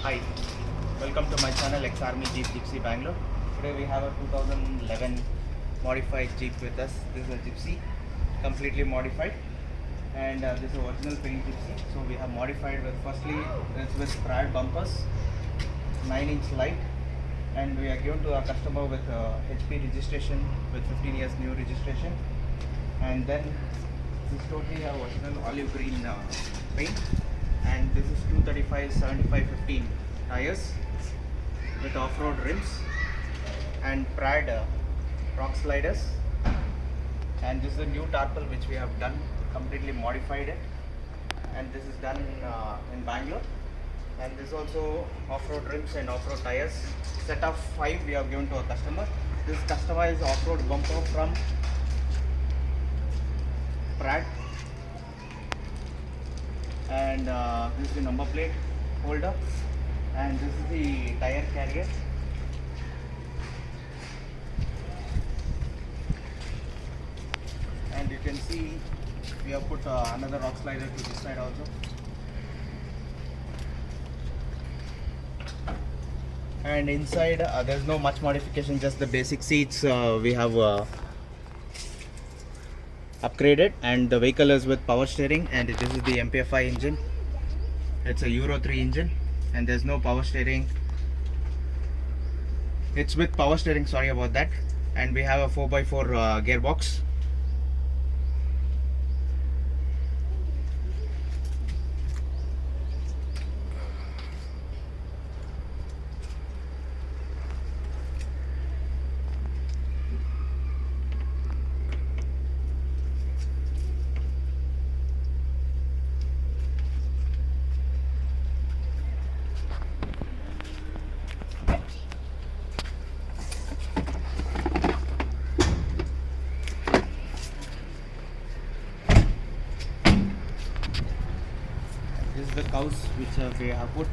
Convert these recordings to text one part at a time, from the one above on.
Hi, welcome to my channel Ex Army Gypsy Bangalore. Today we have a 2011 modified Jeep with us. This is a Gypsy, completely modified, and this is original paint Gypsy. So we have modified with, firstly it's with Prad Bumpers, 9-inch light, and we are given to our customer with HP registration with 15 years new registration, and then this is totally our original olive green paint, and this is 235 75 15 tires with off-road rims and Prad Rockslidders, and this is a new tarpaul which we have done, completely modified it, and this is done in Bangalore. And this is also off-road rims and off-road tires, set of 5 we have given to a customer. This customized off-road bumper from Prad, and this is the number plate holder, and this is the Tyre Carrier. And you can see we have put another rock slider to this side also. And inside there's no much modification, just the basic seats we have upgraded, and the vehicle is with power steering, and this is the MPFI engine. It's a Euro 3 engine, and there's no power steering. It's with power steering, sorry about that. And we have a 4x4 gearbox. This is the cows which we have put,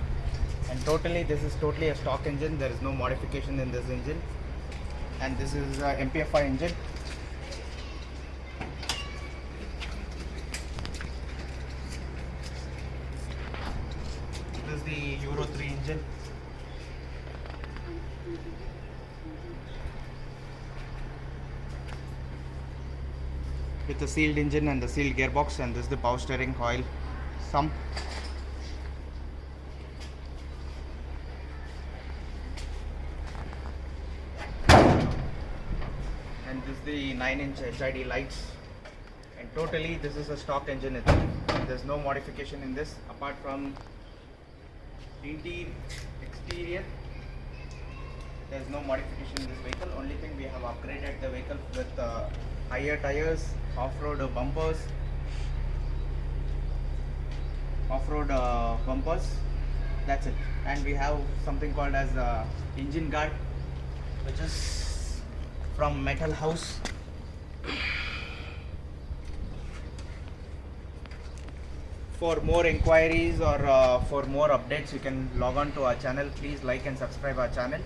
and totally this is totally a stock engine. There is no modification in this engine, and this is MPFI engine. This is the Euro 3 engine. With the sealed engine and the sealed gearbox, and this is the power steering coil sump. And this is the 9-inch HID lights, and totally this is a stock engine itself. There's no modification in this apart from exterior. There's no modification in this vehicle. Only thing, we have upgraded the vehicle with higher tires, off-road bumpers, that's it. And we have something called as engine guard, which is from Metal House. For more inquiries or for more updates, you can log on to our channel. Please like and subscribe our channel.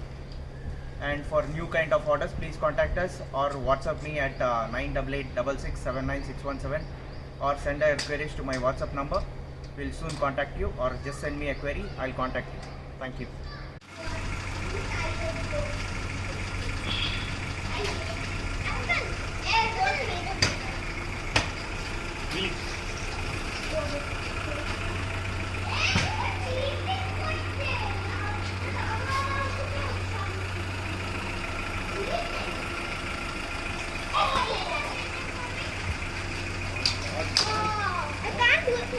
And for new kind of orders, please contact us or WhatsApp me at 98866796117, or send your queries to my WhatsApp number. We'll soon contact you, or just send me a query, I'll contact you. Thank you. I can't do it.